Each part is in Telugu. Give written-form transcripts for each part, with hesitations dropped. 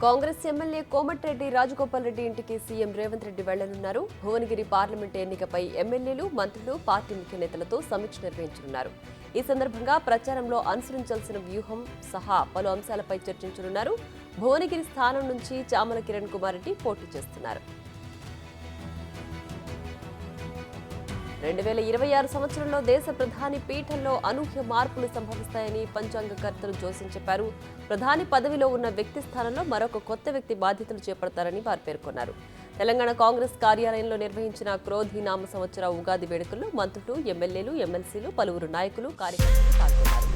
కాంగ్రెస్ ఎమ్మెల్యే కోమటిరెడ్డి రాజగోపాల్ రెడ్డి ఇంటికి సీఎం రేవంత్ రెడ్డి వెళ్లనున్నారు. భువనగిరి పార్లమెంటు ఎన్నికపై ఎమ్మెల్యేలు, మంత్రులు, పార్టీ ముఖ్య నేతలతో సమీక్ష నిర్వహించనున్నారు. ఈ సందర్భంగా ప్రచారంలో అనుసరించాల్సిన వ్యూహం సహా పలు అంశాలపై చర్చించనున్నారు. భువనగిరి స్థానం నుంచి చామల కిరణ్ కుమార్ రెడ్డి పోటీ చేస్తున్నారు. 2026 సంవత్సరంలో దేశ ప్రధాని పీఠంలో అనూహ్య మార్పులు సంభవిస్తాయని పంచాంగకర్తలు జోస్యం చెప్పారు. ప్రధాని పదవిలో ఉన్న వ్యక్తి స్థానంలో మరొక కొత్త వ్యక్తి బాధ్యతలు చేపడతారని వారు పేర్కొన్నారు. తెలంగాణ కాంగ్రెస్ కార్యాలయంలో నిర్వహించిన క్రోధి నామ సంవత్సర ఉగాది వేడుకల్లో మంత్రులు, ఎమ్మెల్యేలు, ఎమ్మెల్సీలు, పలువురు నాయకులు, కార్యకర్తలు పాల్గొన్నారు.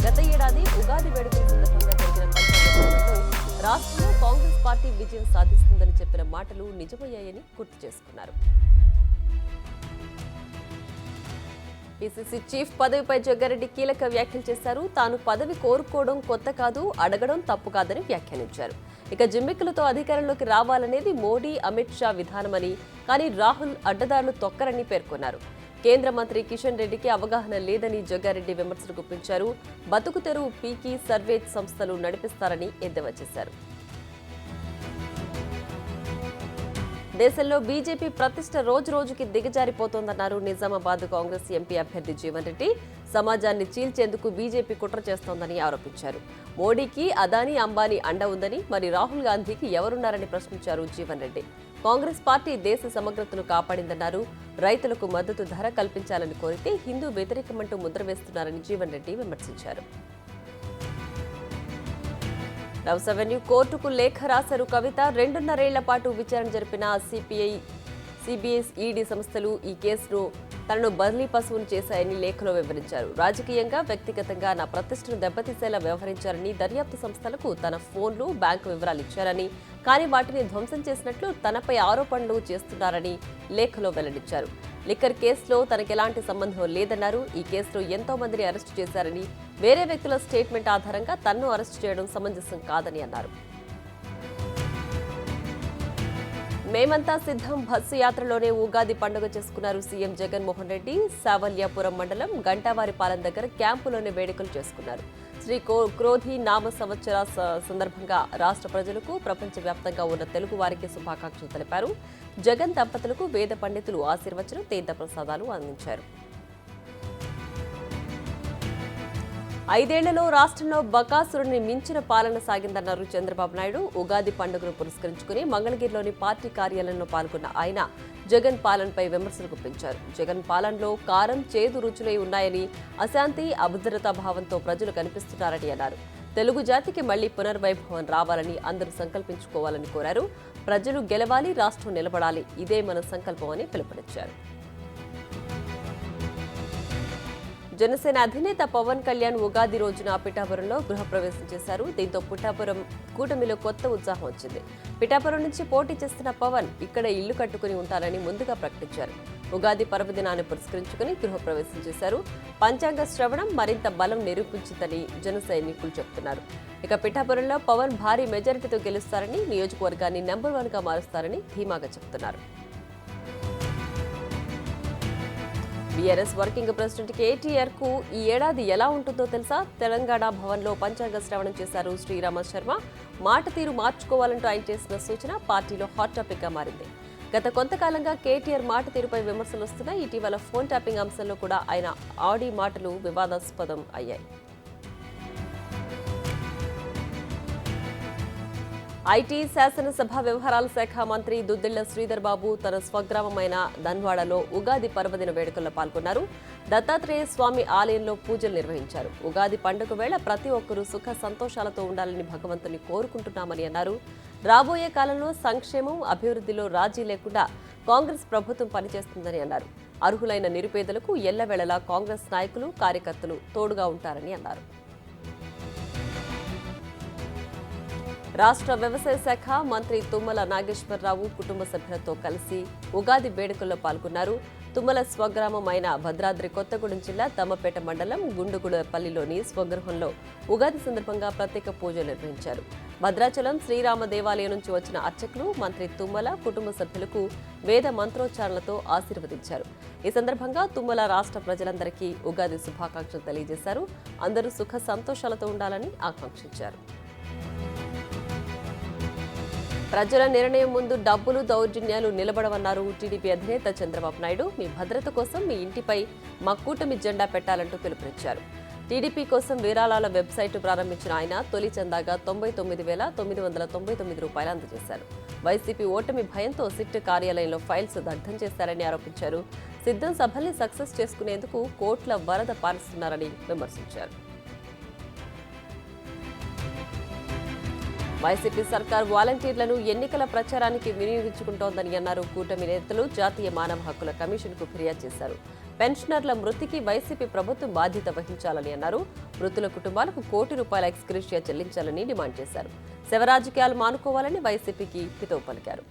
గత ఏడాది ఉగాది వేడుకల సందర్భంగా జరిగిన పంచాంగ రాష్ట్రంలో కాంగ్రెస్ పార్టీ విజయం సాధిస్తుందని చెప్పిన మాటలు నిజమయ్యాయని గుర్తు చేసుకున్నారు. పిసిసి చీఫ్ పదవిపై జగ్గారెడ్డి కీలక వ్యాఖ్యలు చేశారు. తాను పదవి కోరుకోవడం కొత్త కాదు, అడగడం తప్పు కాదని వ్యాఖ్యానించారు. ఇక జిమ్మిక్కులతో అధికారంలోకి రావాలనేది మోడీ, అమిత్ షా విధానమని, కానీ రాహుల్ అడ్డదారులు తొక్కరని పేర్కొన్నారు. కేంద్ర మంత్రి కిషన్ రెడ్డికి అవగాహన లేదని జగ్గారెడ్డి విమర్శలు గుప్పించారు. బతుకు తెరువు పీకి సర్వే సంస్థలు నడిపిస్తారని ఎద్దేవా చేశారు. దేశంలో బీజేపీ ప్రతిష్ట రోజు రోజుకి దిగజారిపోతోందన్నారు నిజామాబాద్ కాంగ్రెస్ ఎంపీ అభ్యర్థి జీవన్ రెడ్డి. సమాజాన్ని చీల్చేందుకు బీజేపీ కుట్ర చేస్తోందని ఆరోపించారు. మోడీకి అదానీ, అంబానీ అండ ఉందని, మరి రాహుల్ గాంధీకి ఎవరున్నారని ప్రశ్నించారు జీవన్ రెడ్డి. కాంగ్రెస్ పార్టీ దేశ సమగ్రతను కాపాడిందన్నారు. రైతులకు మద్దతు ధర కల్పించాలని కోరితే హిందూ వ్యతిరేకమంటూ ముద్ర వేస్తున్నారని జీవన్ రెడ్డి విమర్శించారు. రౌస్ అవెన్యూ కోర్టుకు లేఖ రాశారు కవిత. 2.5 ఏళ్ల పాటు విచారణ జరిపిన సిబిఐ, ఈడీ సంస్థలు ఈ కేసును తనను బదిలీ పశువును చేశాయని లేఖలో వివరించారు. రాజకీయంగా, వ్యక్తిగతంగా నా ప్రతిష్టను దెబ్బతీసేలా వ్యవహరించారని, దర్యాప్తు సంస్థలకు తన ఫోన్లు, బ్యాంకు వివరాలు ఇచ్చారని, కానీ వాటిని ధ్వంసం చేసినట్లు తనపై ఆరోపణలు చేస్తున్నారని లేఖలో వెల్లడించారు. లిక్కర్ కేసులో తనకెలాంటి సంబంధం లేదన్నారు. ఈ కేసులో ఎంతో మందిని అరెస్టు చేశారని, వేరే వ్యక్తుల స్టేట్మెంట్ ఆధారంగా తనను అరెస్టు చేయడం సమంజసం కాదని అన్నారు. మేమంతా సిద్ధం బస్సు యాత్రలోనే ఉగాది పండుగ చేసుకున్నారు సీఎం జగన్మోహన్ రెడ్డి. సావల్యాపురం మండలం గంటావారిపాలెం దగ్గర క్యాంపులోనే వేడుకలు చేసుకున్నారు. శ్రీ క్రోధి నామ సంవత్సర సందర్భంగా రాష్ట్ర ప్రజలకు, ప్రపంచవ్యాప్తంగా ఉన్న తెలుగు వారికి శుభాకాంక్షలు తెలిపారు. జగన్ దంపతులకు వేద పండితులు ఆశీర్వచనం, తీర్థ ప్రసాదాలు అందించారు. 5 ఏళ్లలో రాష్ట్రంలో బకాసురుని మించిన పాలన సాగిందన్నారు చంద్రబాబు నాయుడు. ఉగాది పండుగను పురస్కరించుకుని మంగళగిరిలోని పార్టీ కార్యాలయంలో పాల్గొన్న ఆయన జగన్ పాలనపై విమర్శలు గుప్పించారు. జగన్ పాలనలో కారం, చేదు రుచులై ఉన్నాయని, అశాంతి, అభద్రతా భావంతో ప్రజలు కనిపిస్తున్నారని అన్నారు. తెలుగు జాతికి మళ్లీ పునర్వైభవం రావాలని అందరూ సంకల్పించుకోవాలని కోరారు. ప్రజలు గెలవాలి, రాష్ట్రం నిలబడాలి, ఇదే మన సంకల్పం అని పిలుపునిచ్చారు. జనసేన అధినేత పవన్ కళ్యాణ్ ఉగాది రోజున పిఠాపురంలో గృహప్రవేశం చేశారు. దీంతో పిఠాపురం కూటమిలో కొత్త ఉత్సాహం వచ్చింది. పిఠాపురం నుంచి పోటీ చేస్తున్న పవన్ ఇక్కడ ఇల్లు కట్టుకుని ఉంటారని ముందుగా ప్రకటించారు. ఉగాది పర్వదినాన్ని పురస్కరించుకుని గృహప్రవేశం చేశారు. పంచాంగ శ్రవణం మరింత బలం నిరూపించిందని జన సైనికులు చెబుతున్నారు. ఇక పిఠాపురంలో పవన్ భారీ మెజారిటీతో గెలుస్తారని, నియోజకవర్గాన్ని నెంబర్ 1గా మారుస్తారని ధీమాగా చెబుతున్నారు. బీఆర్ఎస్ వర్కింగ్ ప్రెసిడెంట్ కేటీఆర్ కు ఈ ఏడాది ఎలా ఉంటుందో తెలుసా? తెలంగాణ భవన్లో పంచాంగ శ్రవణం చేశారు శ్రీరామ శర్మ. మాట తీరు మార్చుకోవాలంటూ ఆయన చేసిన సూచన పార్టీలో హాట్ టాపిక్ గా మారింది. గత కొంతకాలంగా కేటీఆర్ మాట తీరుపై విమర్శలు వస్తున్నాయి. ఇటీవల ఫోన్ ట్యాపింగ్ అంశంలో కూడా ఆయన ఆడి మాటలు వివాదాస్పదం అయ్యాయి. ఐటీ, శాసనసభ వ్యవహారాల శాఖ మంత్రి దుద్దిళ్ల శ్రీధర్ బాబు తన స్వగ్రామమైన ధన్వాడలో ఉగాది పర్వదిన వేడుకల్లో పాల్గొన్నారు. దత్తాత్రేయ స్వామి ఆలయంలో పూజలు నిర్వహించారు. ఉగాది పండుగ వేళ ప్రతి ఒక్కరూ సుఖ సంతోషాలతో ఉండాలని భగవంతుని కోరుకుంటున్నామని అన్నారు. రాబోయే కాలంలో సంక్షేమం, అభివృద్ధిలో రాజీ లేకుండా కాంగ్రెస్ ప్రభుత్వం పనిచేస్తుందని అన్నారు. అర్హులైన నిరుపేదలకు ఎల్లవేళలా కాంగ్రెస్ నాయకులు, కార్యకర్తలు తోడుగా ఉంటారని అన్నారు. రాష్ట్ర వ్యవసాయ శాఖ మంత్రి తుమ్మల నాగేశ్వరరావు కుటుంబ సభ్యులతో కలిసి ఉగాది వేడుకల్లో పాల్గొన్నారు. తుమ్మల స్వగ్రామం అయిన భద్రాద్రి కొత్తగూడెం జిల్లా దమ్మపేట మండలం గుండుగుడపల్లిలోని స్వగృహంలో ఉగాది సందర్భంగా ప్రత్యేక పూజలు నిర్వహించారు. భద్రాచలం శ్రీరామ దేవాలయం నుంచి వచ్చిన అర్చకులు మంత్రి తుమ్మల కుటుంబ సభ్యులకు వేద మంత్రోచ్చారణలతో ఆశీర్వదించారు. ఈ సందర్భంగా తుమ్మల రాష్ట్ర ప్రజలందరికీ ఉగాది శుభాకాంక్షలు తెలియజేశారు. అందరూ సుఖ సంతోషాలతో ఉండాలని ఆకాంక్షించారు. ప్రజల నిర్ణయం ముందు డబ్బులు దౌర్జన్యాలు నిలబడవన్నారు టీడీపీ అధినేత చంద్రబాబు నాయుడు. మీ భద్రత కోసం మీ ఇంటిపై మా కూటమి జెండా పెట్టాలంటూ పిలుపునిచ్చారు. టీడీపీ కోసం విరాళాల వెబ్సైట్ ప్రారంభించిన ఆయన తొలి చందాగా 99,999 రూపాయలు అందజేశారు. వైసీపీ ఓటమి భయంతో సిట్ కార్యాలయంలో ఫైల్స్ దగ్ధం చేశారని ఆరోపించారు. సిద్ధం సభల్ని సక్సెస్ చేసుకునేందుకు కోట్ల వరద పారిస్తున్నారని విమర్శించారు. వైసీపీ సర్కార్ వాలంటీర్లను ఎన్నికల ప్రచారానికి వినియోగించుకుంటోందని అన్నారు. కూటమి నేతలు జాతీయ మానవ హక్కుల కమిషన్కు ఫిర్యాదు చేశారు. పెన్షనర్ల మృతికి వైసీపీ ప్రభుత్వం బాధ్యత వహించాలని అన్నారు. మృతుల కుటుంబాలకు ₹1 కోటి ఎక్స్గ్రేషియా చెల్లించాలని డిమాండ్ చేశారు. శవ రాజకీయాలు మానుకోవాలని వైసీపీకి హితవు పలికారు.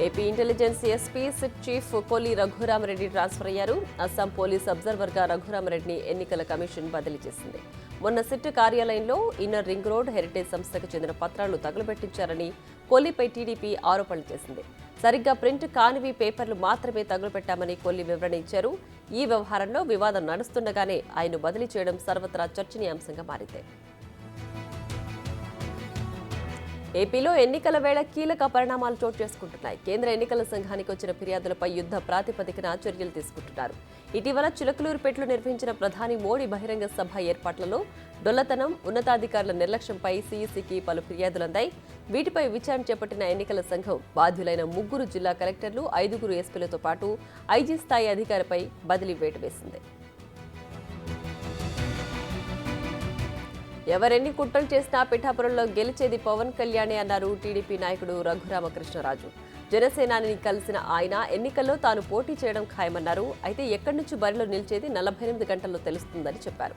AP intelligence SP SIT chief Kolli Raghurama Reddy transfer అయ్యారు. అస్సాం పోలీస్ అబ్జర్వర్గా రఘురామరెడ్డిని ఎన్నికల కమిషన్ బదిలీ చేసింది. మొన్న సిట్ కార్యాలయంలో ఇన్నర్ రింగ్ రోడ్ హెరిటేజ్ సంస్థకు చెందిన పత్రాలు తగులుపెట్టించారని కొల్లిపై టీడీపీ ఆరోపణలు చేసింది. సరిగ్గా ప్రింట్ కానివి పేపర్లు మాత్రమే తగులుపెట్టామని కొల్లి వివరణ ఇచ్చారు. ఈ వ్యవహారంలో వివాదం నడుస్తుండగానే ఆయన బదిలీ చేయడం సర్వత్రా చర్చనీయాంశంగా మారింది. ఏపీలో ఎన్నికల వేళ కీలక పరిణామాలు చోటు చేసుకుంటున్నాయి. కేంద్ర ఎన్నికల సంఘానికి వచ్చిన ఫిర్యాదులపై యుద్ధ ప్రాతిపదికన చర్యలు తీసుకుంటున్నారు. ఇటీవల చిలకలూరుపేటలో నిర్వహించిన ప్రధాని మోడీ బహిరంగ సభ ఏర్పాట్లలో డొల్లతనం, ఉన్నతాధికారుల నిర్లక్ష్యంపై సీఈసీకి పలు ఫిర్యాదులందాయి. వీటిపై విచారణ చేపట్టిన ఎన్నికల సంఘం బాధ్యులైన 3 జిల్లా కలెక్టర్లు, 5 ఎస్పీలతో పాటు ఐజీ స్థాయి అధికారిపై బదిలీ వేటు వేసింది. ఎవరెన్ని కుట్రలు చేసినా పిఠాపురంలో గెలిచేది పవన్ కళ్యాణే అన్నారు టీడీపీ నాయకుడు రఘురామకృష్ణరాజు. జనసేనాని కలిసిన ఆయన ఎన్నికల్లో తాను పోటీ చేయడం ఖాయమన్నారు. అయితే ఎక్కడి నుంచి బరిలో నిలిచేది 48 గంటల్లో తెలుస్తుందని చెప్పారు.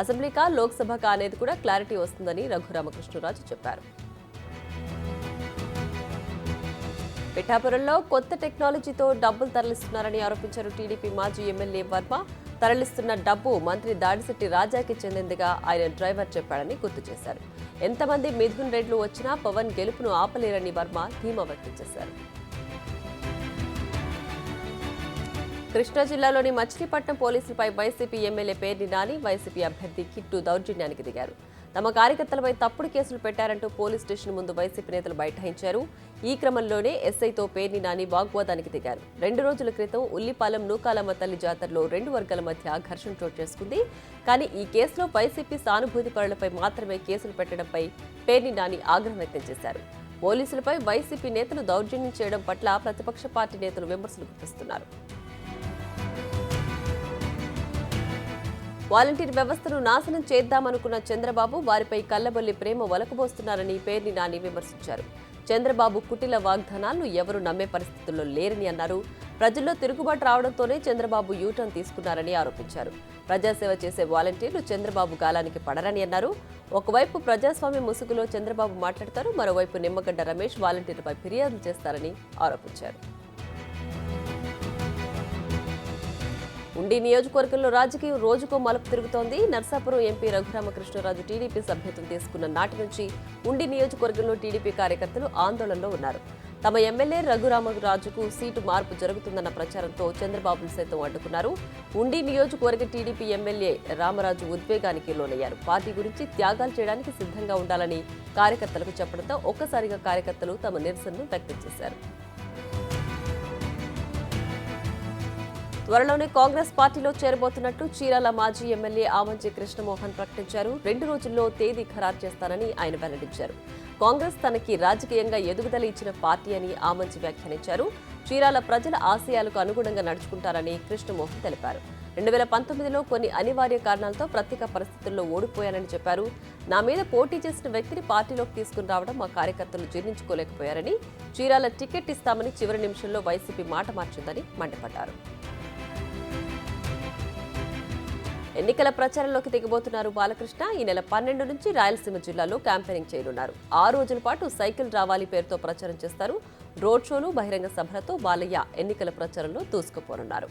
అసెంబ్లీకా, లోక్సభకా అనేది కూడా క్లారిటీ వస్తుందని రఘురామకృష్ణరాజు చెప్పారు. పిఠాపురంలో కొత్త టెక్నాలజీతో డబ్బులు తరలిస్తున్నారని ఆరోపించారు టీడీపీ మాజీ ఎమ్మెల్యే వర్మ. తరలిస్తున్న డబ్బు మంత్రి దాడిశెట్టి రాజాకి చెందిందిగా ఆయన డ్రైవర్ చెప్పాడని గుర్తు చేశారు. ఎంతమంది మిథున్ రెడ్లు వచ్చినా పవన్ గెలుపును ఆపలేరని వర్మ ధీమా వ్యక్తం చేశారు. కృష్ణా జిల్లాలోని మచిలీపట్నం పోలీసులపై YCP MLA Perni Nani, YCP అభ్యర్థి కిట్టు దౌర్జన్యానికి దిగారు. తమ కార్యకర్తలపై తప్పుడు కేసులు పెట్టారంటూ పోలీస్ స్టేషన్ ముందు వైసీపీ నేతలు బైఠాయించారు. ఈ క్రమంలోనే ఎస్ఐతో పేర్ని నాని వాగ్వాదానికి దిగారు. 2 రోజుల క్రితం ఉల్లిపాలెం నూకాలమ్మ తల్లి జాతరలో 2 వర్గాల మధ్య ఘర్షణ చోటు చేసుకుంది. కానీ ఈ కేసులో వైసీపీ సానుభూతి పరులపై మాత్రమే కేసులు పెట్టడంపై పేర్ని నాని ఆగ్రహం వ్యక్తం చేశారు. పోలీసులపై వైసీపీ నేతలు దౌర్జన్యం చేయడం పట్ల ప్రతిపక్ష పార్టీ నేతలు విమర్శలు గుప్పిస్తున్నారు. వాలంటీర్ వ్యవస్థను నాశనం చేద్దామనుకున్న చంద్రబాబు వారిపై కల్లబొల్లి ప్రేమ ఒలకబోస్తున్నారని పేర్ని నాని విమర్శించారు. చంద్రబాబు కుటిల వాగ్దానాలను ఎవరూ నమ్మే పరిస్థితుల్లో లేరని అన్నారు. ప్రజల్లో తిరుగుబాటు రావడంతోనే చంద్రబాబు యూటర్న్ తీసుకున్నారని ఆరోపించారు. ప్రజాసేవ చేసే వాలంటీర్లు చంద్రబాబు గాలానికి పడరని అన్నారు. ఒకవైపు ప్రజాస్వామ్య ముసుగులో చంద్రబాబు మాట్లాడతారు, మరోవైపు నిమ్మగడ్డ రమేష్ వాలంటీర్లపై ఫిర్యాదులు చేస్తారని ఆరోపించారు. ఉండి నియోజకవర్గంలో రాజకీయం రోజుకో మలుపు తిరుగుతోంది. నర్సాపురం ఎంపీ రఘురామకృష్ణరాజు టీడీపీ సభ్యత్వం తీసుకున్న నాటి నుంచి ఉండి నియోజకవర్గంలో టీడీపీ కార్యకర్తలు ఆందోళనలో ఉన్నారు. తమ ఎమ్మెల్యే రఘురామరాజుకు సీటు మార్పు జరుగుతుందన్న ప్రచారంతో చంద్రబాబును సైతం అడ్డుకున్నారు. ఉండి నియోజకవర్గ టీడీపీ ఎమ్మెల్యే రామరాజు ఉద్వేగానికి లోనయ్యారు. పార్టీ గురించి త్యాగాలు చేయడానికి సిద్ధంగా ఉండాలని కార్యకర్తలకు చెప్పడంతో ఒక్కసారిగా కార్యకర్తలు తమ నిరసనను వ్యక్తం చేశారు. త్వరలోనే కాంగ్రెస్ పార్టీలో చేరబోతున్నట్టు చీరాల మాజీ ఎమ్మెల్యే ఆమంచి కృష్ణమోహన్ ప్రకటించారు. 2 రోజుల్లో తేదీ ఖరారు చేస్తారని ఆయన వెల్లడించారు. కాంగ్రెస్ తనకి రాజకీయంగా ఎదుగుదల ఇచ్చిన పార్టీ అని ఆమంచి వ్యాఖ్యానించారు. చీరాల ప్రజల ఆశయాలకు అనుగుణంగా నడుచుకుంటారని కృష్ణమోహన్ తెలిపారు. 2019లో కొన్ని అనివార్య కారణాలతో ప్రత్యేక పరిస్థితుల్లో ఓడిపోయానని చెప్పారు. నా మీద పోటీ చేసిన వ్యక్తిని పార్టీలోకి తీసుకుని రావడం మా కార్యకర్తలు జీర్ణించుకోలేకపోయారని, చీరాల టికెట్ ఇస్తామని చివరి నిమిషంలో వైసీపీ మాట మార్చిందని మండిపడ్డారు. ఎన్నికల ప్రచారంలోకి దిగబోతున్నారు బాలకృష్ణ. ఈ నెల 12 నుంచి రాయలసీమ జిల్లాలో క్యాంపెయినింగ్ చేయనున్నారు. 6 రోజుల పాటు సైకిల్ రావాలి పేరుతో ప్రచారం చేస్తారు. రోడ్ షోలు, బహిరంగ సభలతో బాలయ్య ఎన్నికల ప్రచారంలో దూసుకుపోనున్నారు.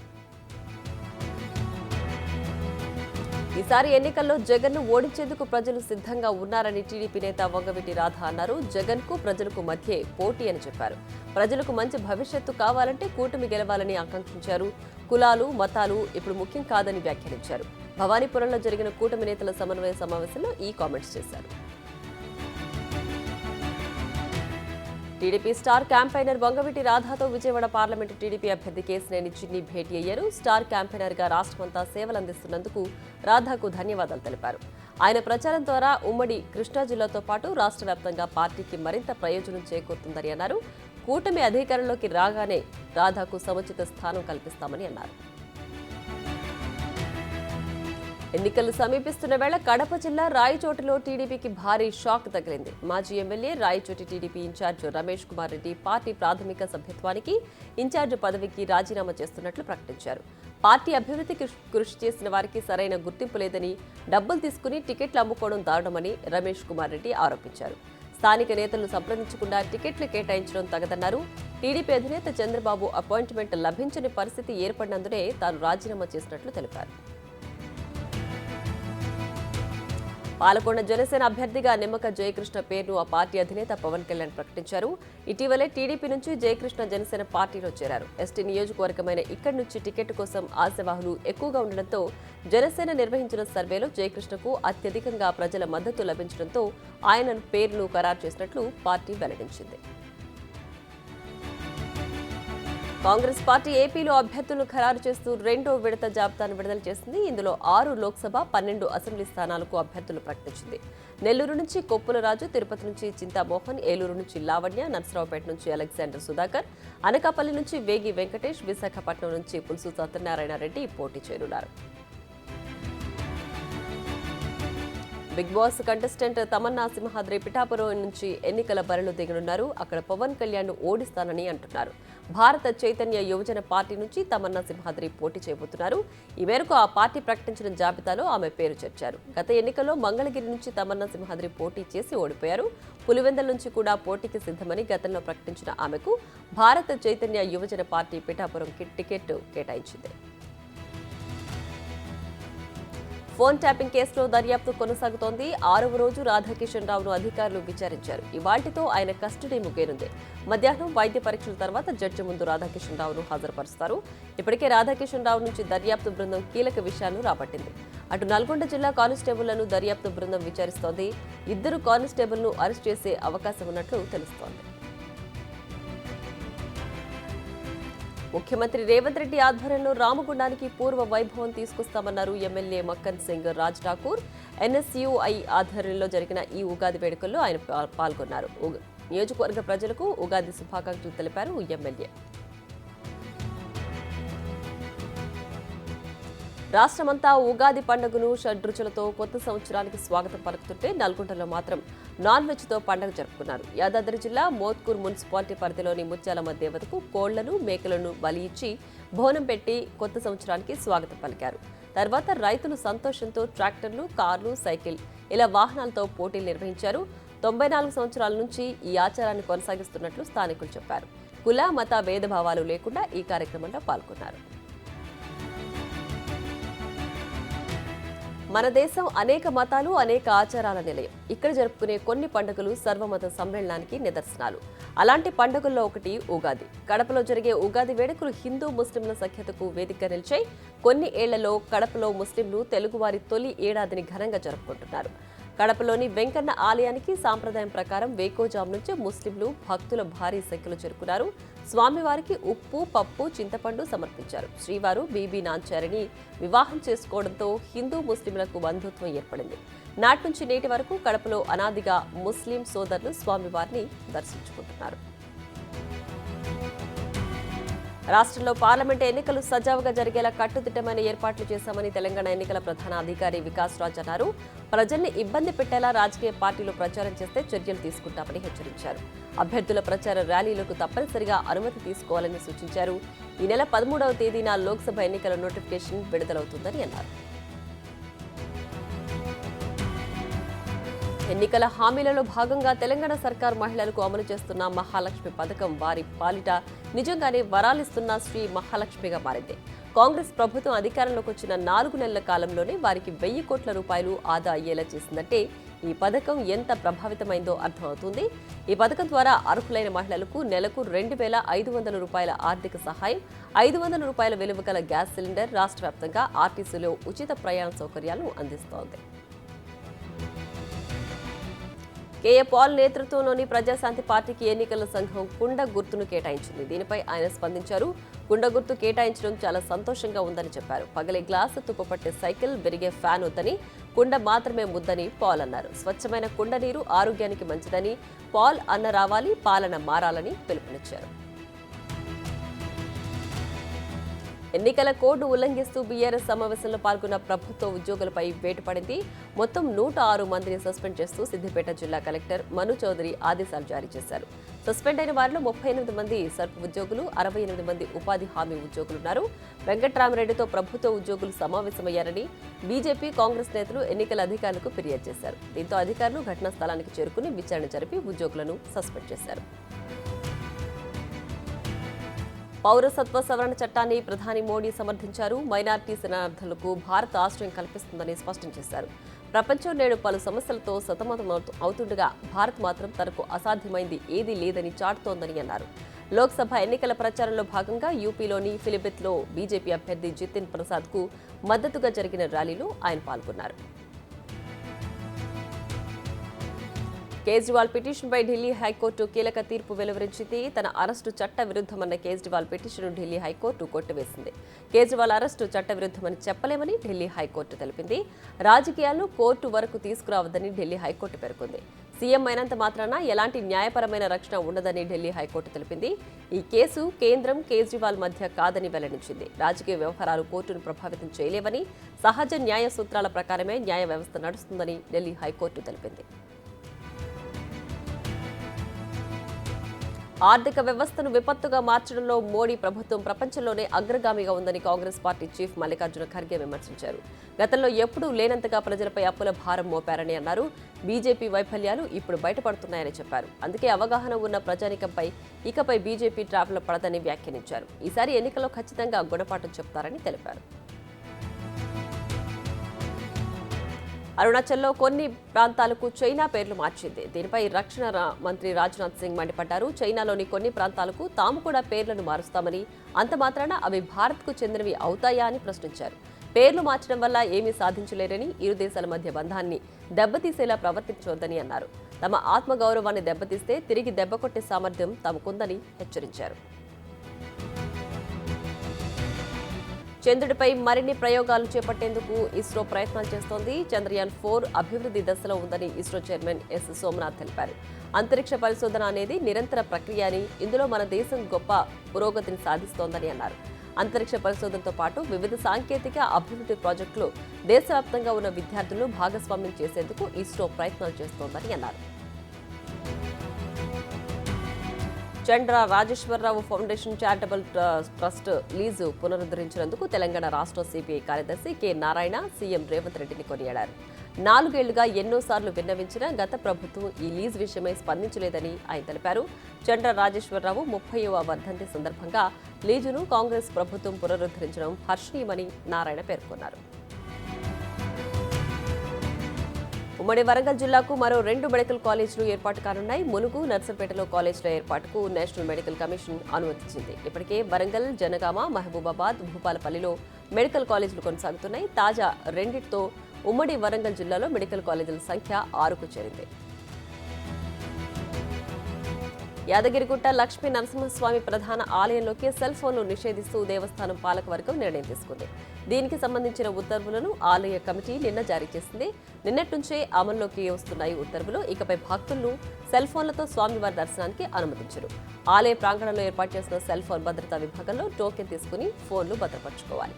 ఈసారి ఎన్నికల్లో జగన్ను ఓడించేందుకు ప్రజలు సిద్ధంగా ఉన్నారని టీడీపీ నేత వంగవీటి రాధ అన్నారు. జగన్కు ప్రజలకు మధ్యే పోటీ అని చెప్పారు. ప్రజలకు మంచి భవిష్యత్తు కావాలంటే కూటమి గెలవాలని ఆకాంక్షించారు. కులాలు, మతాలు ఇప్పుడు ముఖ్యం కాదని వ్యాఖ్యానించారు. భవానీపురంలో జరిగిన కూటమి నేతల సమన్వయ సమావేశంలో ఈ కామెంట్స్ చేశారు. టీడీపీ స్టార్ క్యాంపెయినర్ వంగవీటి రాధాతో విజయవాడ పార్లమెంటు టీడీపీ అభ్యర్థి కేశినేని చిన్ని భేటీ అయ్యారు. స్టార్ క్యాంపెయినర్గా రాష్ట్రమంతా సేవలందిస్తున్నందుకు రాధాకు ధన్యవాదాలు తెలిపారు. ఆయన ప్రచారం ద్వారా ఉమ్మడి కృష్ణా జిల్లాతో పాటు రాష్ట్ర వ్యాప్తంగా పార్టీకి మరింత ప్రయోజనం చేకూరుతుందని అన్నారు. కూటమి అధికారంలోకి రాగానే రాధాకు సముచిత స్థానం కల్పిస్తామని అన్నారు. ఎన్నికలు సమీపిస్తున్న వేళ కడప జిల్లా రాయచోటిలో టీడీపీకి భారీ షాక్ తగిలింది. మాజీ MLA Rayachoti TDP incharge Ramesh Kumar Reddy party ప్రాథమిక సభ్యత్వానికి ఇన్ఛార్జ్ పదవికి రాజీనామా చేస్తున్నట్లు ప్రకటించారు. పార్టీ అభివృద్ధికి కృషి చేసిన వారికి సరైన గుర్తింపు లేదని, డబ్బులు తీసుకుని టికెట్లు అమ్ముకోవడం దారుణమని రమేష్ కుమార్ రెడ్డి ఆరోపించారు. స్థానిక నేతలను సంప్రదించకుండా టికెట్లు కేటాయించడం తగదన్నారు. టీడీపీ అధినేత చంద్రబాబు అపాయింట్మెంట్ లభించని పరిస్థితి ఏర్పడినందునే తాను రాజీనామా చేసినట్లు తెలిపారు. పాలకొండ జనసేన అభ్యర్థిగా నిమ్మక జయకృష్ణ పేరును ఆ పార్టీ అధినేత పవన్ కళ్యాణ్ ప్రకటించారు. ఇటీవలే టీడీపీ నుంచి జయకృష్ణ జనసేన పార్టీలో చేరారు. ఎస్టీ నియోజకవర్గమైన ఇక్కడి నుంచి టికెట్ కోసం ఆశావాహులు ఎక్కువగా ఉండడంతో జనసేన నిర్వహించిన సర్వేలో జయకృష్ణకు అత్యధికంగా ప్రజల మద్దతు లభించడంతో ఆయన పేరును ఖరారు చేసినట్లు పార్టీ వెల్లడించింది. కాంగ్రెస్ పార్టీ ఏపీలో అభ్యర్థులను ఖరారు చేస్తూ రెండో విడత జాబితాను విడుదల చేసింది. ఇందులో 6 లోక్సభ, 12 అసెంబ్లీ స్థానాలకు అభ్యర్థులు ప్రకటించింది. నెల్లూరు నుంచి కొప్పుల రాజు, తిరుపతి నుంచి చింతామోహన్, ఏలూరు నుంచి లావణ్య, నర్సరావుపేట నుంచి అలెగ్జాండర్ సుధాకర్, అనకాపల్లి నుంచి వేగి వెంకటేష్, విశాఖపట్నం నుంచి పులుసు సత్యనారాయణ రెడ్డి పోటీ చేయనున్నారు. Big boss contestant Tamanna Simhadri Pithapuram నుంచి ఎన్నికల బరిలో దిగనున్నారు. అక్కడ పవన్ కళ్యాణ్ ఓడిస్తానని అంటున్నారు. భారత చైతన్య యువజన పార్టీ నుంచి తమన్నా సింహాద్రి పోటీ చేయబోతున్నారు. ఈ మేరకు ఆ పార్టీ ప్రకటించిన జాబితాలో ఆమె పేరు చేర్చారు. గత ఎన్నికల్లో మంగళగిరి నుంచి తమన్నా సింహాద్రి పోటీ చేసి ఓడిపోయారు. పులివెందల నుంచి కూడా పోటీకి సిద్ధమని గతంలో ప్రకటించిన ఆమెకు భారత చైతన్య యువజన పార్టీ పిఠాపురం టికెట్ కేటాయించింది. ఫోన్ ట్యాపింగ్ కేసులో దర్యాప్తు కొనసాగుతోంది. 6వ రోజు రాధాకిషన్ రావును అధికారులు విచారించారు. ఇవాళ్టితో ఆయన కస్టడీ ముగియనుంది. మధ్యాహ్నం వైద్య పరీక్షల తర్వాత జడ్జి ముందు రాధాకిషన్ రావును హాజరుపరుస్తారు. ఇప్పటికే రాధాకిషన్ రావు నుంచి దర్యాప్తు బృందం కీలక విషయాలను రాబట్టింది. అటు నల్గొండ జిల్లా కానిస్టేబుళ్లను దర్యాప్తు బృందం విచారిస్తోంది. 2 కానిస్టేబుల్ను అరెస్ట్ చేసే అవకాశం ఉన్నట్లు తెలుస్తోంది. ముఖ్యమంత్రి రేవంత్ రెడ్డి ఆధ్వర్యంలో రామగుండానికి పూర్వ వైభవం తీసుకొస్తామన్నారు ఎమ్మెల్యే మక్కన్ సింగ్ రాజ్ ఠాకూర్. ఎన్ఎస్యుఐ ఆధ్వర్యంలో జరిగిన ఈ ఉగాది వేడుకల్లో ఆయన పాల్గొన్నారు. నియోజకవర్గ ప్రజలకు ఉగాది శుభాకాంక్షలు తెలిపారు ఎమ్మెల్యే. రాష్ట్రమంతా ఉగాది పండుగను షడ్రుచులతో కొత్త సంవత్సరానికి స్వాగతం పలుకుతుంటే నల్గొండలో మాత్రం నాన్ వెజ్తో పండుగ జరుపుకున్నారు. యాదాద్రి జిల్లా మోత్కూర్ మున్సిపాలిటీ పరిధిలోని ముత్యాలమ్మ దేవతకు కోళ్లను, మేకలను బలి ఇచ్చి బోనం పెట్టి కొత్త సంవత్సరానికి స్వాగతం పలికారు. తర్వాత రైతులు సంతోషంతో ట్రాక్టర్లు, కార్లు, సైకిల్ ఇలా వాహనాలతో పోటీలు నిర్వహించారు. 94 సంవత్సరాల నుంచి ఈ ఆచారాన్ని కొనసాగిస్తున్నట్లు స్థానికులు చెప్పారు. కుల, మత భేదభావాలు లేకుండా ఈ కార్యక్రమంలో పాల్గొన్నారు. మన దేశం అనేక మతాలు, అనేక ఆచారాల నిలయం. ఇక్కడ జరుపుకునే కొన్ని పండుగలు సర్వమత సమ్మేళనానికి నిదర్శనాలు. అలాంటి పండుగల్లో ఒకటి ఉగాది. కడపలో జరిగే ఉగాది వేడుకలు హిందూ, ముస్లింల సఖ్యతకు వేదికగా నిలిచాయి. కొన్ని ఏళ్లలో కడపలో ముస్లింలు తెలుగువారి తొలి ఏడాదిని ఘనంగా జరుపుకుంటున్నారు. కడపలోని వెంకన్న ఆలయానికి సాంప్రదాయం ప్రకారం వేకోజాం నుంచి ముస్లింలు భక్తుల భారీ సంఖ్యలో చేరుకున్నారు. స్వామివారికి ఉప్పు, పప్పు, చింతపండు సమర్పించారు. శ్రీవారు బీబీ నాంచారిని వివాహం చేసుకోవడంతో హిందూ, ముస్లింలకు బంధుత్వం ఏర్పడింది. నాటి నుంచి నేటి వరకు కడపలో అనాదిగా ముస్లిం సోదరులు స్వామివారిని దర్శించుకుంటున్నారు. రాష్ట్రంలో పార్లమెంటు ఎన్నికలు సజావుగా జరిగేలా కట్టుదిట్టమైన ఏర్పాట్లు చేశామని తెలంగాణ ఎన్నికల ప్రధాన అధికారి వికాస్ రాజ్ అన్నారు. ప్రజల్ని ఇబ్బంది పెట్టేలా రాజకీయ పార్టీలు ప్రచారం చేస్తే చర్యలు తీసుకుంటామని హెచ్చరించారు. అభ్యర్థుల ప్రచార ర్యాలీలకు తప్పనిసరిగా అనుమతి తీసుకోవాలని సూచించారు. ఈ నెల 13వ తేదీన లోక్సభ ఎన్నికల నోటిఫికేషన్ విడుదలవుతుందని అన్నారు. ఎన్నికల హామీలలో భాగంగా తెలంగాణ సర్కార్ మహిళలకు అమలు చేస్తున్న మహాలక్ష్మి పథకం వారి పాలిట నిజంగానే వరాలిస్తున్న శ్రీ మహాలక్ష్మిగా మారింది. కాంగ్రెస్ ప్రభుత్వం అధికారంలోకి వచ్చిన 4 నెలల కాలంలోనే వారికి 1000 కోట్ల రూపాయలు ఆదా అయ్యేలా చేసిందంటే ఈ పథకం ఎంత ప్రభావితమైందో అర్థమవుతుంది. ఈ పథకం ద్వారా అర్హులైన మహిళలకు నెలకు 2,500 రూపాయల ఆర్థిక సహాయం, 500 రూపాయల విలువ గల గ్యాస్ సిలిండర్, రాష్ట్ర వ్యాప్తంగా ఆర్టీసీలో ఉచిత ప్రయాణ సౌకర్యాలను అందిస్తోంది. కేఏ పాల్ నేతృత్వంలోని ప్రజాశాంతి పార్టీకి ఎన్నికల సంఘం కుండ గుర్తును కేటాయించింది. దీనిపై ఆయన స్పందించారు. కుండ గుర్తు కేటాయించడం చాలా సంతోషంగా ఉందని చెప్పారు. పగలే గ్లాసు, తుప్పుపట్టే సైకిల్, విరిగే ఫ్యాన్ వద్దని, కుండ మాత్రమే ముద్దని పాల్ అన్నారు. స్వచ్ఛమైన కుండ నీరు ఆరోగ్యానికి మంచిదని పాల్ అన్న రావాలి, పాలన మారాలని పిలుపునిచ్చారు. ఎన్నికల కోడ్ను ఉల్లంఘిస్తూ బీఆర్ఎస్ సమావేశంలో పాల్గొన్న ప్రభుత్వ ఉద్యోగులపై వేటు పడింది. మొత్తం 106 మందిని సస్పెండ్ చేస్తూ సిద్దిపేట జిల్లా కలెక్టర్ మను చౌదరి ఆదేశాలు జారీ చేశారు. సస్పెండ్ అయిన వారిలో 38 మంది సర్ప్ ఉద్యోగులు, 68 మంది ఉపాధి హామీ ఉద్యోగులున్నారు. వెంకట్రామరెడ్డితో ప్రభుత్వ ఉద్యోగులు సమావేశమయ్యారని బీజేపీ, కాంగ్రెస్ నేతలు ఎన్నికల అధికారులకు ఫిర్యాదు చేశారు. దీంతో అధికారులు ఘటనా స్థలానికి చేరుకుని విచారణ జరిపి ఉద్యోగులను సస్పెండ్ చేశారు. పౌరసత్వ సవరణ చట్టాన్ని ప్రధాని మోడీ సమర్థించారు. మైనారిటీ శరణార్థులకు భారత్ ఆశ్రయం కల్పిస్తుందని స్పష్టం చేశారు. ప్రపంచం నేడు పలు సమస్యలతో సతమతం అవుతుండగా భారత్ మాత్రం తనకు అసాధ్యమైంది ఏదీ లేదని చాటుతోందని అన్నారు. లోక్సభ ఎన్నికల ప్రచారంలో భాగంగా యూపీలోని ఫిలిభిత్లో బీజేపీ అభ్యర్థి జితిన్ ప్రసాద్కు మద్దతుగా జరిగిన ర్యాలీలో ఆయన పాల్గొన్నారు. కేజ్రీవాల్ పిటిషన్పై ఢిల్లీ హైకోర్టు కీలక తీర్పు వెలువరించింది. తన అరెస్టు చట్ట విరుద్ధమన్న కేజ్రీవాల్ పిటిషన్ను ఢిల్లీ హైకోర్టు కొట్టివేసింది. కేజ్రీవాల్ అరెస్టు చట్ట విరుద్ధమని చెప్పలేమని ఢిల్లీ హైకోర్టు తెలిపింది. రాజకీయాలను కోర్టు వరకు తీసుకురావద్దని ఢిల్లీ హైకోర్టు పేర్కొంది. సీఎం అయినంత మాత్రాన ఎలాంటి న్యాయపరమైన రక్షణ ఉండదని ఢిల్లీ హైకోర్టు తెలిపింది. ఈ కేసు కేంద్రం, కేజ్రీవాల్ మధ్య కాదని వెల్లడించింది. రాజకీయ వ్యవహారాలు కోర్టును ప్రభావితం చేయలేవని, సహజ న్యాయ సూత్రాల ప్రకారమే న్యాయ వ్యవస్థ నడుస్తుందని ఢిల్లీ హైకోర్టు తెలిపింది. ఆర్థిక వ్యవస్థను విపత్తుగా మార్చడంలో మోడీ ప్రభుత్వం ప్రపంచంలోనే అగ్రగామిగా ఉందని కాంగ్రెస్ పార్టీ చీఫ్ మల్లికార్జున ఖర్గే విమర్శించారు. గతంలో ఎప్పుడూ లేనంతగా ప్రజలపై అప్పుల భారం మోపారని అన్నారు. బీజేపీ వైఫల్యాలు ఇప్పుడు బయటపడుతున్నాయని చెప్పారు. అందుకే అవగాహన ఉన్న ప్రజానికంపై ఇకపై బీజేపీ ట్రాప్లో పడదని వ్యాఖ్యానించారు. ఈసారి ఎన్నికల్లో ఖచ్చితంగా గుణపాఠం చెప్తారని తెలిపారు. అరుణాచల్లో కొన్ని ప్రాంతాలకు చైనా పేర్లు మార్చింది. దీనిపై రక్షణ మంత్రి రాజ్నాథ్ సింగ్ మండిపడ్డారు. చైనాలోని కొన్ని ప్రాంతాలకు తాము కూడా పేర్లను మారుస్తామని, అంత మాత్రాన అవి భారత్కు చెందినవి అవుతాయా అని ప్రశ్నించారు. పేర్లు మార్చడం వల్ల ఏమీ సాధించలేరని, ఇరు దేశాల మధ్య బంధాన్ని దెబ్బతీసేలా ప్రవర్తించవద్దని అన్నారు. తమ ఆత్మగౌరవాన్ని దెబ్బతీస్తే తిరిగి దెబ్బకొట్టే సామర్థ్యం తమకుందని హెచ్చరించారు. చంద్రుడిపై మరిన్ని ప్రయోగాలు చేపట్టేందుకు ఇస్రో ప్రయత్నాలు చేస్తోంది. చంద్రయాన్ 4 అభివృద్ధి దశలో ఉందని ఇస్రో చైర్మన్ ఎస్ సోమనాథ్ తెలిపారు. అంతరిక్ష పరిశోధన అనేది నిరంతర ప్రక్రియ అని, ఇందులో మన దేశం గొప్ప పురోగతిని సాధిస్తోందని అన్నారు. అంతరిక్ష పరిశోధనతో పాటు వివిధ సాంకేతిక అభివృద్ధి ప్రాజెక్టులు దేశవ్యాప్తంగా ఉన్న విద్యార్థులను భాగస్వామ్యం చేసేందుకు ఇస్రో ప్రయత్నాలు చేస్తోందని అన్నారు. Chandra Rajeswararao foundation charitable trust lease పునరుద్ధరించినందుకు తెలంగాణ రాష్ట్ర సిపిఐ కార్యదర్శి కె నారాయణ సీఎం రేవంత్ రెడ్డిని కొనియాడారు. 4 ఏళ్లుగా ఎన్నోసార్లు విన్నవించిన గత ప్రభుత్వం ఈ లీజు విషయమై స్పందించలేదని ఆయన తెలిపారు. చండ్ర రాజేశ్వరరావు 30వ వర్ధంతి సందర్భంగా లీజును కాంగ్రెస్ ప్రభుత్వం పునరుద్ధరించడం హర్షణీయమని నారాయణ పేర్కొన్నారు. ఉమ్మడి వరంగల్ జిల్లాకు మరో 2 మెడికల్ కాలేజీలు ఏర్పాటు కానున్నాయి. ములుగు, నర్సంపేటలో కాలేజీల ఏర్పాటుకు నేషనల్ మెడికల్ కమిషన్ అనుమతించింది. ఇప్పటికే వరంగల్, జనగామ, మహబూబాబాద్, భూపాలపల్లిలో మెడికల్ కాలేజీలు కొనసాగుతున్నాయి. తాజా 2తో ఉమ్మడి వరంగల్ జిల్లాలో మెడికల్ కాలేజీల సంఖ్య 6కు చేరింది. యాదగిరిగుట్ట లక్ష్మీ నరసింహస్వామి ప్రధాన ఆలయంలోకి సెల్ ఫోన్లు నిషేధిస్తూ దేవస్థానం పాలకవర్గం నిర్ణయం తీసుకుంది. దీనికి సంబంధించిన ఉత్తర్వులను ఆలయ కమిటీ నిన్న జారీ చేసింది. నిన్నటి నుంచే అమల్లోకి వస్తున్నాయి ఉత్తర్వులు. ఇకపై భక్తులను సెల్ ఫోన్లతో స్వామివారి దర్శనానికి అనుమతించరు. ఆలయ ప్రాంగణంలో ఏర్పాటు చేసిన సెల్ ఫోన్ భద్రతా విభాగంలో టోకెన్ తీసుకుని ఫోన్లు భద్రపరచుకోవాలి.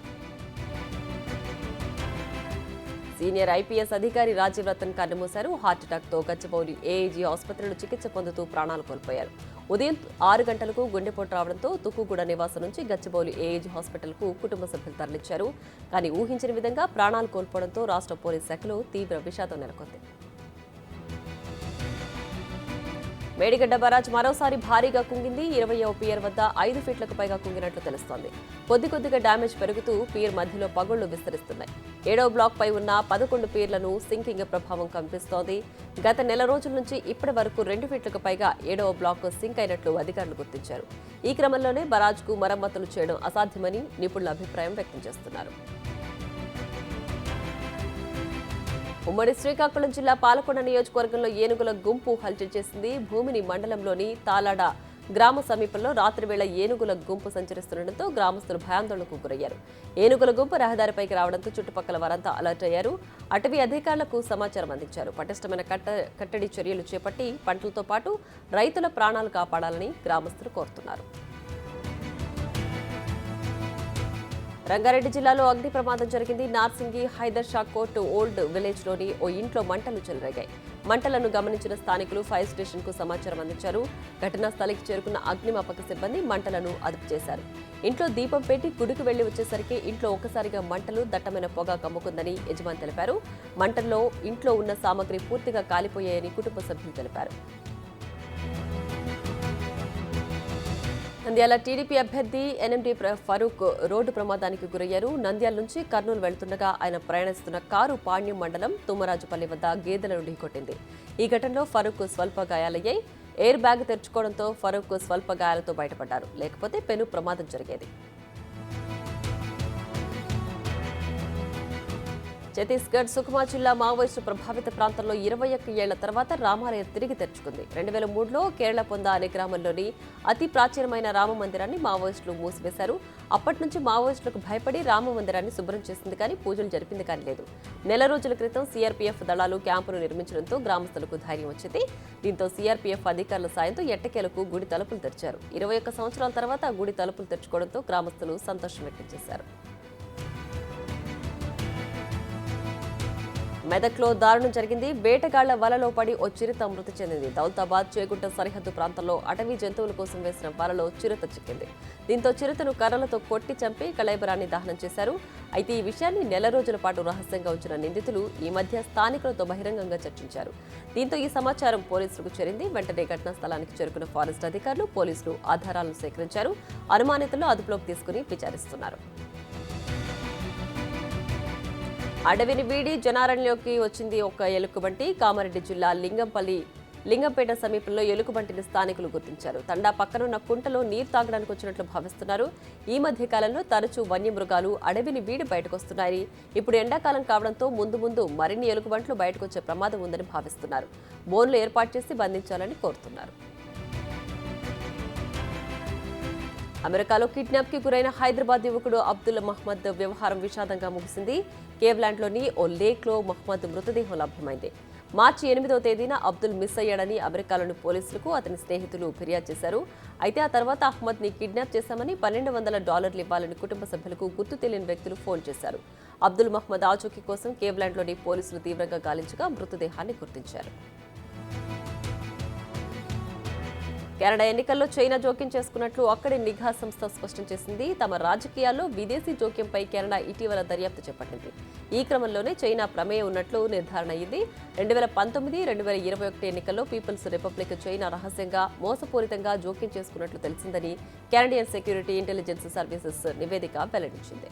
సీనియర్ ఐపీఎస్ అధికారి రాజీవ్ రతన్ కన్నుమూశారు. హార్ట్అటాక్తో గచ్చిబౌలి ఏఐజీ ఆసుపత్రిలో చికిత్స పొందుతూ ప్రాణాలు కోల్పోయారు. ఉదయం 6 గంటలకు గుండెపోటు రావడంతో తుక్కుగూడ నివాసం నుంచి గచ్చిబౌలి ఏఐజీ హాస్పిటల్కు కుటుంబ సభ్యులు తరలించారు. కానీ ఊహించని విధంగా ప్రాణాలు కోల్పోవడంతో రాష్ట్ర పోలీస్ శాఖలో తీవ్ర విషాదం నెలకొంది. మేడిగడ్డ బరాజ్ మరోసారి భారీగా కుంగింది. 20వ పియర్ వద్ద 5 ఫీట్లకు పైగా కుంగినట్లు తెలుస్తోంది. కొద్దిగా డ్యామేజ్ పెరుగుతూ పియర్ మధ్యలో పగుళ్లు విస్తరిస్తున్నాయి. 7వ బ్లాక్ పై ఉన్న 11 పియర్లను సింకింగ్ ప్రభావం కనిపిస్తోంది. గత నెల రోజుల నుంచి ఇప్పటి వరకు 2 ఫీట్లకు పైగా 7వ బ్లాక్ సింక్ అయినట్లు అధికారులు గుర్తించారు. ఈ క్రమంలోనే బరాజ్కు మరమ్మతులు చేయడం అసాధ్యమని నిపుణుల అభిప్రాయం వ్యక్తం చేస్తున్నారు. ఉమ్మడి శ్రీకాకుళం జిల్లా పాలకొండ నియోజకవర్గంలో ఏనుగుల గుంపు హల్చల్ చేసింది. భూమిని మండలంలోని తాలాడ గ్రామ సమీపంలో రాత్రి వేళ ఏనుగుల గుంపు సంచరిస్తుండటంతో గ్రామస్తులు భయాందోళనకు గురయ్యారు. ఏనుగుల గుంపు రహదారిపైకి రావడంతో చుట్టుపక్కల వారంతా అలర్ట్ అయ్యారు. అటవీ అధికారులకు సమాచారం అందించారు. పటిష్టమైన కట్టడి చర్యలు చేపట్టి పంటలతో పాటు రైతుల ప్రాణాలు కాపాడాలని గ్రామస్తులు కోరుతున్నారు. రంగారెడ్డి జిల్లాలో అగ్ని ప్రమాదం జరిగింది. నార్సింగి హైదర్ షా కోర్టు ఓల్డ్ విలేజ్లోని ఓ ఇంట్లో మంటలు చెలరేగాయి. మంటలను గమనించిన స్థానికులు ఫైర్ స్టేషన్కు సమాచారం అందించారు. ఘటనా స్థలికి చేరుకున్న అగ్నిమాపక సిబ్బంది మంటలను అదుపు చేశారు. ఇంట్లో దీపం పెట్టి గుడికి వెళ్లి వచ్చేసరికి ఇంట్లో ఒక్కసారిగా మంటలు దట్టమైన పొగ కమ్ముకుందని యజమాని తెలిపారు. మంటల్లో ఇంట్లో ఉన్న సామగ్రి పూర్తిగా కాలిపోయాయని కుటుంబ సభ్యులు తెలిపారు. నంద్యాల టీడీపీ అభ్యర్థి ఎన్ఎండి ఫరూక్ రోడ్డు ప్రమాదానికి గురయ్యారు. నంద్యాల నుంచి కర్నూలు వెళ్తుండగా ఆయన ప్రయాణిస్తున్న కారు పాణ్యం మండలం తుమ్మరాజుపల్లి వద్ద గేదెలను ఢీకొట్టింది. ఈ ఘటనలో ఫరూక్ స్వల్ప గాయాలయ్యాయి. ఎయిర్ బ్యాగ్ తెరుచుకోవడంతో ఫరూక్ స్వల్ప గాయాలతో బయటపడ్డారు. లేకపోతే పెను ప్రమాదం జరిగేది. ఛత్తీస్గఢ్ సుకుమా జిల్లా మావోయిస్టు ప్రభావిత ప్రాంతంలో 21 ఏళ్ల తర్వాత రామాలయం తిరిగి తెరుచుకుంది. 2003లో కేరళ పొంద అనే గ్రామంలోని అతి ప్రాచీనమైన రామ మందిరాన్ని మావోయిస్టులు మూసివేశారు. అప్పటి నుంచి మావోయిస్టులకు భయపడి రామ మందిరాన్ని శుభ్రం చేసింది కానీ పూజలు జరిపింది కానీ లేదు. నెల రోజుల క్రితం సీఆర్పీఎఫ్ దళాలు క్యాంపును నిర్మించడంతో గ్రామస్తులకు ధైర్యం వచ్చింది. దీంతో సీఆర్పీఎఫ్ అధికారుల సాయంతో ఎట్టకేలకు గుడి తలుపులు తెరిచారు. 21 సంవత్సరాల తర్వాత గుడి తలుపులు తెరుచుకోవడంతో గ్రామస్తులు సంతోషం వ్యక్తం చేశారు. మెదక్లో దారుణం జరిగింది. వేటగాళ్ల వలలో పడి ఓ చిరుత మృతి చెందింది. దౌలతాబాద్ చేగుంట సరిహద్దు ప్రాంతంలో అటవీ జంతువుల కోసం వేసిన వలలో చిరుత చిక్కింది. దీంతో చిరుతను కర్రలతో కొట్టి చంపి కళేబరాన్ని దహనం చేశారు. అయితే ఈ విషయాన్ని నెల రోజుల పాటు రహస్యంగా ఉంచిన నిందితులు ఈ మధ్య స్థానికులతో బహిరంగంగా చర్చించారు. దీంతో ఈ సమాచారం పోలీసులకు చేరింది. వెంటనే ఘటనా స్థలానికి చేరుకున్న ఫారెస్ట్ అధికారులు పోలీసులు ఆధారాలను సేకరించారు. అనుమానితులను అదుపులోకి తీసుకుని విచారిస్తున్నారు. అడవిని వీడి జనారణ్యంలోకి వచ్చింది ఒక ఎలుకబంటి. కామారెడ్డి జిల్లా లింగంపేట సమీపంలో ఎలుకబంటిని స్థానికులు గుర్తించారు. తండా పక్కనున్న కుంటలో నీరు తాగడానికి వచ్చినట్లు భావిస్తున్నారు. ఈ మధ్య కాలంలో తరచూ వన్యమృగాలు అడవిని వీడి బయటకొస్తున్నాయి. ఇప్పుడు ఎండాకాలం కావడంతో ముందు మరిన్ని ఎలుకబంట్లు బయటకొచ్చే ప్రమాదం ఉందని భావిస్తున్నారు. బోన్లు ఏర్పాటు చేసి బంధించాలని కోరుతున్నారు. అమెరికాలో కిడ్నాప్కి గురైన హైదరాబాద్ యువకుడు అబ్దుల్ మహ్మద్ వ్యవహారం విషాదంగా ముగిసింది. కేవ్లాండ్లోని ఓ లేక్లో మహ్మద్ మృతదేహం లభ్యమైంది. మార్చి 8వ తేదీన అబ్దుల్ మిస్ అయ్యాడని అమెరికాలోని పోలీసులకు అతని స్నేహితులు ఫిర్యాదు చేశారు. అయితే ఆ తర్వాత అహ్మద్ని కిడ్నాప్ చేశామని $1,200 ఇవ్వాలని కుటుంబ సభ్యులకు గుర్తు తెలియని వ్యక్తులు ఫోన్ చేశారు. అబ్దుల్ మహ్మద్ ఆచూకీ కోసం కేవ్లాండ్లోని పోలీసులు తీవ్రంగా గాలించగా మృతదేహాన్ని గుర్తించారు. కెనడా ఎన్నికల్లో చైనా జోక్యం చేసుకున్నట్లు అక్కడి నిఘా సంస్థ స్పష్టం చేసింది. తమ రాజకీయాల్లో విదేశీ జోక్యంపై కెనడా ఇటీవల దర్యాప్తు చేపట్టింది. ఈ క్రమంలోనే చైనా ప్రమేయం ఉన్నట్లు నిర్ధారణ అయింది. 2019, 2021 ఎన్నికల్లో పీపుల్స్ రిపబ్లిక్ చైనా రహస్యంగా మోసపూరితంగా జోక్యం చేసుకున్నట్లు తెలిసిందని కెనడియన్ సెక్యూరిటీ ఇంటెలిజెన్స్ సర్వీసెస్ నివేదిక వెల్లడించింది.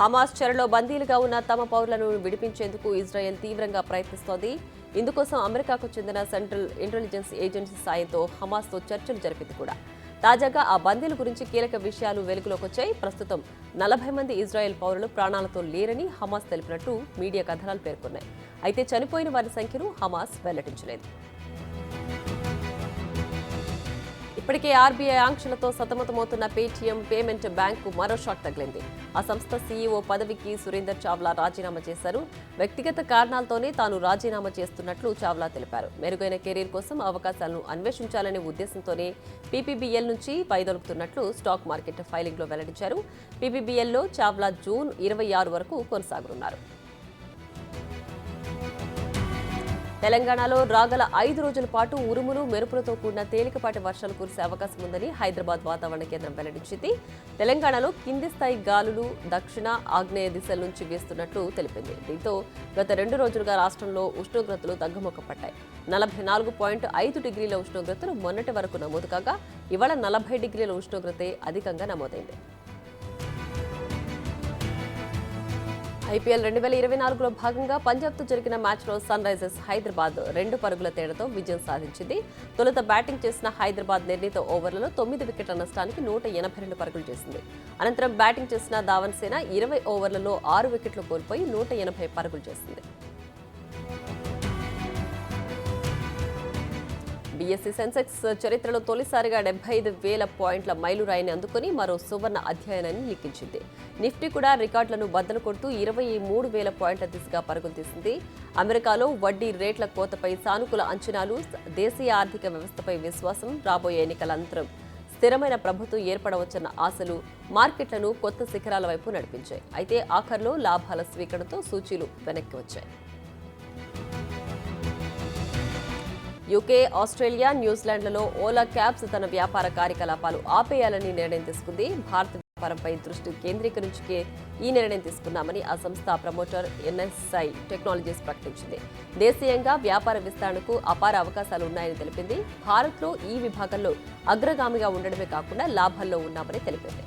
హమాస్ చెరలో బందీలుగా ఉన్న తమ పౌరులను విడిపించేందుకు ఇజ్రాయెల్ తీవ్రంగా ప్రయత్నిస్తోంది. ఇందుకోసం అమెరికాకు చెందిన సెంట్రల్ ఇంటెలిజెన్స్ ఏజెన్సీ సాయంతో హమాస్తో చర్చలు జరిపింది కూడా. తాజాగా ఆ బందీల గురించి కీలక విషయాలు వెలుగులోకి వచ్చాయి. ప్రస్తుతం 40 మంది ఇజ్రాయెల్ పౌరులు ప్రాణాలతో లేరని హమాస్ తెలిపినట్టు మీడియా కథనాలు పేర్కొన్నాయి. అయితే చనిపోయిన వారి సంఖ్యను హమాస్ వెల్లడించలేదు. ఇప్పటికే ఆర్బీఐ ఆంక్షలతో సతమతమవుతున్న పేటీఎం పేమెంట్ బ్యాంకు మరో షాక్ తగిలింది. ఆ సంస్థ సీఈఓ పదవికి సురేందర్ చావ్లా రాజీనామా చేశారు. వ్యక్తిగత కారణాలతోనే తాను రాజీనామా చేస్తున్నట్లు చావ్లా తెలిపారు. మెరుగైన కెరీర్ కోసం అవకాశాలను అన్వేషించాలనే ఉద్దేశంతోనే పీపీబీఎల్ నుంచి వైదొలుగుతున్నట్లు స్టాక్ మార్కెట్ ఫైలింగ్లో వెల్లడించారు. పీపీబీఎల్లో చావ్లా జూన్ 26 వరకు కొనసాగనున్నారు. తెలంగాణలో రాగల 5 రోజుల పాటు ఉరుములు మెరుపులతో కూడిన తేలికపాటి వర్షాలు కురిసే అవకాశం ఉందని హైదరాబాద్ వాతావరణ కేంద్రం వెల్లడించింది. తెలంగాణలో కింది స్థాయి గాలులు దక్షిణ ఆగ్నేయ దిశల నుంచి వీస్తున్నట్లు తెలిపింది. దీంతో గత 2 రోజులుగా రాష్ట్రంలో ఉష్ణోగ్రతలు తగ్గుముఖం పట్టాయి. 44.5 డిగ్రీల ఉష్ణోగ్రతలు మొన్నటి వరకు నమోదు కాగా ఇవాళ 40 డిగ్రీల ఉష్ణోగ్రతే అధికంగా నమోదైంది. ఐపీఎల్ 2024లో భాగంగా పంజాబ్తో జరిగిన మ్యాచ్లో సన్ రైజర్స్ హైదరాబాద్ 2 పరుగుల తేడాతో విజయం సాధించింది. తొలుత బ్యాటింగ్ చేసిన హైదరాబాద్ నిర్ణీత ఓవర్లలో 9 వికెట్ల నష్టానికి 182 పరుగులు చేసింది. అనంతరం బ్యాటింగ్ చేసిన ధావన్ సేన 20 ఓవర్లలో 6 వికెట్లు కోల్పోయి 180 పరుగులు చేసింది. బీఎస్సీ సెన్సెక్స్ చరిత్రలో తొలిసారిగా 75,000 పాయింట్ల మైలురాయిని అందుకుని మరో సువర్ణ అధ్యాయాన్ని లిఖించింది. నిఫ్టీ కూడా రికార్డులను బద్దలు కొడుతూ 23,000 పాయింట్ల దిశగా పరుగులు తీసింది. అమెరికాలో వడ్డీ రేట్ల కోతపై సానుకూల అంచనాలు, దేశీయ ఆర్థిక వ్యవస్థపై విశ్వాసం, రాబోయే ఎన్నికల అనంతరం స్థిరమైన ప్రభుత్వం ఏర్పడవచ్చన్న ఆశలు మార్కెట్లను కొత్త శిఖరాల వైపు నడిపించాయి. అయితే ఆఖర్లో లాభాల స్వీకరణతో సూచీలు వెనక్కి వచ్చాయి. యూకే, ఆస్ట్రేలియా, న్యూజిలాండ్లలో ఓలా క్యాబ్స్ తన వ్యాపార కార్యకలాపాలు ఆపేయాలని నిర్ణయం తీసుకుంది. భారత వ్యాపారంపై దృష్టి కేంద్రీకరించుకే ఈ నిర్ణయం తీసుకున్నామని ఆ సంస్థ ప్రమోటర్ ఎన్ఎస్ఐ టెక్నాలజీస్ ప్రకటించింది. దేశీయంగా వ్యాపార విస్తరణకు అపార అవకాశాలు ఉన్నాయని తెలిపింది. భారత్లో ఈ విభాగంలో అగ్రగామిగా ఉండడమే కాకుండా లాభాల్లో ఉన్నామని తెలిపింది.